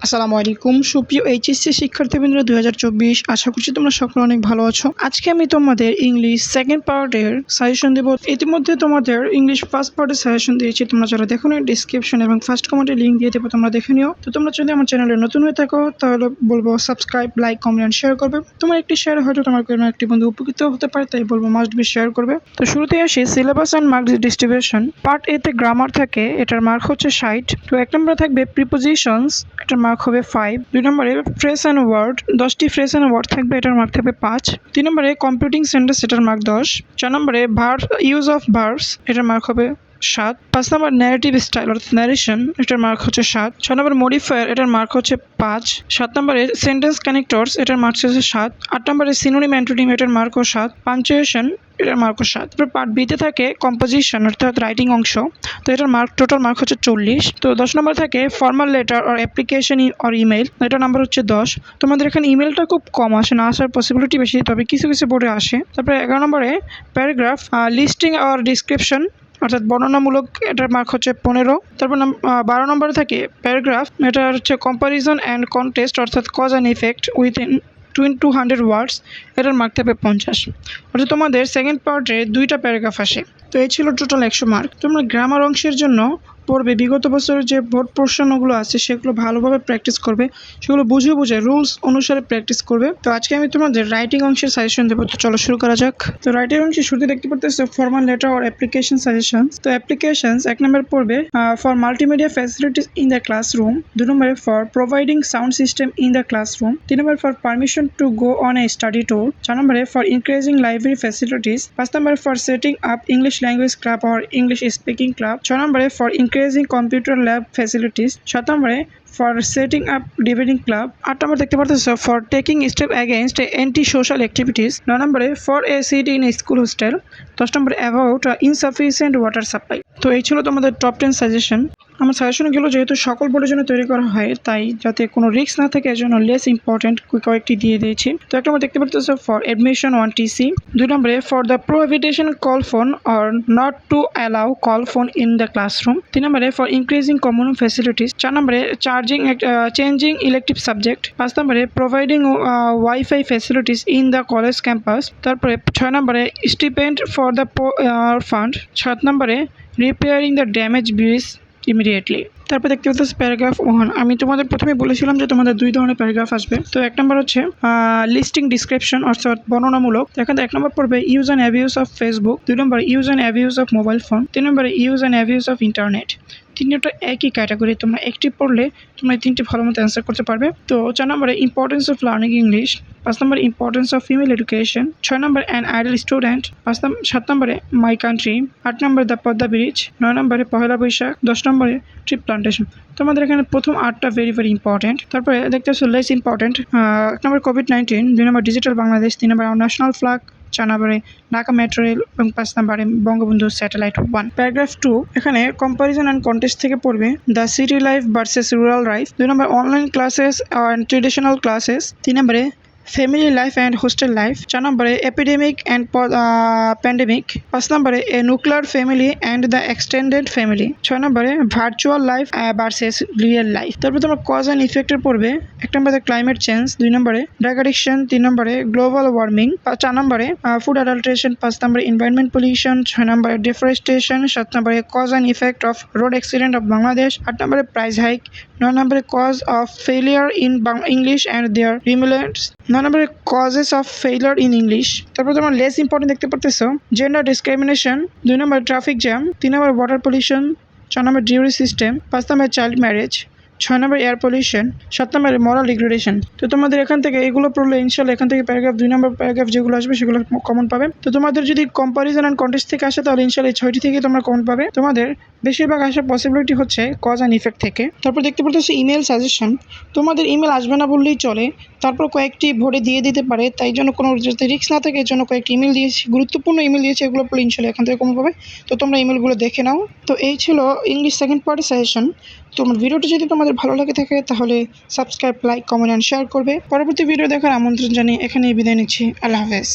আসসালামু আলাইকুম সুপ্রিয় এইচএসসি শিক্ষার্থীবৃন্দ 2024 আশা করছি তোমরা সকলে অনেক ভালো আছো। আজকে আমি তোমাদের ইংলিশ সেকেন্ড পার্টের সাজেশন দেব। ইতিমধ্যে তোমাদের ইংলিশ ফার্স্ট পার্টের সাজেশন দিয়েছি, তোমরা যারা দেখোনি ডিসক্রিপশন এবং ফার্স্ট কমেন্টে লিঙ্ক দিয়ে দেবো, তোমরা দেখে নিও। তো তোমরা যদি আমার চ্যানেলে নতুন হয়ে থাকো তাহলে বলবো subscribe, like, comment and share করবে। তোমার একটি শেয়ার হয়তো তোমার কোনো একটি বন্ধু উপকৃত হতে পারে, তাই বলবো মাস্ট বি শেয়ার করবে। তো শুরুতে আসি syllabus and mark distribution. Part এ তে গ্রামার থাকে, এটার মার্ক হচ্ছে 60। তো এক নম্বরে থাকবে প্রিপোজিশনস, এটার মার্ক হবে 5। দুই নম্বরে ফ্রেজ অ্যান্ড ওয়ার্ড, 10টি ফ্রেজ অ্যান্ড ওয়ার্ড থাকবে, এটার মার্ক থাকবে 5। 3 নম্বরে কমপ্লিটিং সেন্টেন্স, এটার মার্ক 10। 4 নম্বরে ইউজ অফ ভার্বস, এটার মার্ক হবে 7। 5 নম্বর ন্যারেটিভ স্টাইল অর্থাৎ ন্যারেশন, এটার মার্ক হচ্ছে 7। 6 নম্বর মডিফায়ার, এটার মার্ক হচ্ছে 5। 7 নম্বরে সেন্টেন্স কানেক্টরস, এটার মার্ক হচ্ছে 7। 8 নম্বরে সিনোনিম অ্যান্টোনিম, এটার মার্কও 7। পাঞ্চুয়েশন, এটার মার্কও 7। তারপর পার্ট বিতে থাকে কম্পোজিশন অর্থাৎ রাইটিং অংশ, তো এটার মার্ক টোটাল মার্ক হচ্ছে 40। তো 10 নম্বর থাকে formal letter or application or email, এটার নাম্বার হচ্ছে 10। তোমাদের এখানে ইমেলটা খুব কম আসে, না আসার পসিবিলিটি বেশি, তবে কিছু কিছু বোর্ডে আসে। তারপরে 11 নম্বরে প্যারাগ্রাফ লিস্টিং অর ডিসক্রিপশন অর্থাৎ বর্ণনামূলক, এটার মার্ক হচ্ছে 15। তারপর 12 নম্বরে থাকে প্যারাগ্রাফ, এটা হচ্ছে কম্পারিজন অ্যান্ড কন্টেস্ট অর্থাৎ কজ অ্যান্ড ইফেক্ট উইথিন 200 ওয়ার্ডস, এটার মার্ক থাকবে 50। অর্থাৎ তোমাদের সেকেন্ড পার্টে 2টা প্যারাগ্রাফ আসে। তো এই ছিল টোটাল 100 মার্ক। তোমরা গ্রামার অংশের জন্য পড়বে বিগত বছরের যে বোর্ড প্রশ্নগুলো আছে সেগুলো ভালোভাবে প্র্যাকটিস করবে, সেগুলো বুঝে বুঝে রুলস অনুসারে প্র্যাকটিস করবে। তো আজকে আমি তোমাদের রাইটিং অংশের সাজেশন দেবো, তো চলো শুরু করা যাক। তো রাইটিং অংশে শুরুতে দেখতে পারতেছো formal letter or application suggestion. তো অ্যাপ্লিকেশনস 1 নম্বর পড়বে for multimedia facilities in the classroom. 2 নম্বরে for providing sound system in the classroom. 3 number for permission to go on a study tour. 4 নম্বরে ফর ইনক্রিজিং লাইব্রেরি ফ্যাসিলিটিস। 5 নম্বরে for setting up English language club or English speaking club. 6 নম্বরে for increasing computer lab facilities. 7 নম্বরে for setting up debating club. 8 নম্বর দেখতে পারতেছো for taking step against anti-social activities. 9 নম্বরে for a seat in a school hostel. 10 নম্বরে about insufficient water supply. তো এই ছিল তোমাদের টপ 10 সাজেশন। আমার সাজেশনগুলো যেহেতু সকল বোর্ডের জন্য তৈরি করা হয়, তাই যাতে কোনো রিস্ক না থাকে এর জন্য লেস ইম্পর্টেন্ট কয়েকটি দিয়ে দিয়েছি। তো একটা আমরা দেখতে পারতেছো ফর অ্যাডমিশন 1 TC। 2 নম্বরে for the prohibition call phone or not to allow call phone in the classroom. 3 নম্বরে ফর ইনক্রিজিং কমন ফ্যাসিলিটিস। 4 নম্বরে চেঞ্জিং ইলেকটিভ সাবজেক্ট। 5 নম্বরে providing wifi facilities in the college campus. তারপরে 6 নম্বরে stipend for the fund. 7 নম্বরে repairing the damage bridge immediately. তারপর দেখতে পাচ্ছি paragraph 1। আমি তোমাদের প্রথমে বলেছিলাম যে তোমাদের 2 ধরনের প্যারাগ্রাফ আসবে। তো 1 নম্বর হচ্ছে লিস্টিং ডিসক্রিপশন অর্থাৎ বর্ণনামূলক। এখানে 1 নম্বর পড়বে use and abuse of Facebook. 2 number use and abuse of mobile phone. 3 নম্বরে use and abuse of internet. তিনটা একই ক্যাটাগরি, তোমরা একটি পড়লে তোমরা এই 3টি ভালো মতো অ্যান্সার করতে পারবে। তো 4 নম্বরে importance of learning English. 5 number importance of female education. 6 number an idol student. 7 নম্বরে মাই কান্ট্রি। 8 নম্বরে দ্য পদ্মা ব্রিজ। 9 নম্বরে পহেলা বৈশাখ। 10 নম্বরে ট্রি প্লান্টেশন। তোমাদের এখানে প্রথম 8টা ভেরি ইম্পর্টেন্ট। তারপরে দেখতে পাচ্ছ লেস ইম্পর্টেন্ট। 1 নম্বর কোভিড-19। 2 নম্বর ডিজিটাল বাংলাদেশ। 3 নম্বর ন্যাশনাল ফ্ল্যাগ। 4 নম্বরে ঢাকা মেট্রো রেল এবং 5 নম্বরে বঙ্গবন্ধু স্যাটেলাইট 1। প্যারাগ্রাফ 2 এখানে কম্পারিজন অ্যান্ড কন্টেস্ট থেকে পড়বে the city life versus rural life. 2 number online classes and traditional classes. 3 নম্বরে family life and hostel life. 4 নম্বরে এপিডেমিক অ্যান্ড প্যান্ডেমিক। 5 নম্বরে এ nuclear family and the extended family. 6 নম্বরে virtual life versus real life. তারপর তোমার cause and ইফেক্টের পড়বে 1 নম্বরে climate change. 2 নম্বরে drug addiction. 3 নম্বরে গ্লোবাল ওয়ার্মিং। 4 নম্বরে ফুড অ্যাডাল্ট্রেশন। 5 নম্বরে এনভায়রনমেন্ট পলিউশন। 6 নম্বরে ডিফরেস্টেশন। 7 নম্বরে cause and effect of road accident of Bangladesh. 8 নম্বরে প্রাইস হাইক। 9 নম্বরে cause of failure in English and their remedies. 9 নম্বরে causes of failure in English. তারপর তোমার লেস ইম্পর্টেন্ট দেখতে পারতেছো gender discrimination. 2 number traffic jam. 3 number water pollution. 4 number dowry system. 5 number child marriage. 6 number air pollution. 7 নম্বরে মরাল degradation. তো তোমাদের এখান থেকে এগুলো পড়লে ইনশাল্লাহ এখান থেকে প্যারাগ্রাফ 2 নম্বর প্যারাগ্রাফ যেগুলো আসবে সেগুলো কমন পাবে। তো তোমাদের যদি কম্পারিজন অ্যান্ড কন্টেস্ট থেকে আসে তাহলে ইনশাল্লাহ এই 6টি থেকে তোমরা কমন পাবে। তোমাদের বেশিরভাগ আসার পসিবিলিটি হচ্ছে কজ অ্যান্ড ইফেক্ট থেকে। তারপর দেখতে পারতেছো ইমেল সাজেশন। তোমাদের ইমেল আসবে না বললেই চলে, তারপর কয়েকটি ভোরে দিয়ে দিতে পারে, তাই জন্য কোনো যাতে রিস্ক না থাকে এর জন্য কয়েকটি ইমেল দিয়েছি, গুরুত্বপূর্ণ ইমেল দিয়েছি, এগুলো পড়লে ইনশাল্লাহ এখান থেকে কমন পাবে। তো তোমরা ইমেলগুলো দেখে নাও। তো এই ছিল ইংলিশ সেকেন্ড পার্টের সাজেশন। তোমার ভিডিওটি যদি তোমাদের ভালো লাগে থাকে তাহলে subscribe, like, comment and share করবে। পরবর্তী ভিডিও দেখার আমন্ত্রণ জানিয়ে এখানেই বিদায় নিচ্ছি। আল্লাহ হাফেজ।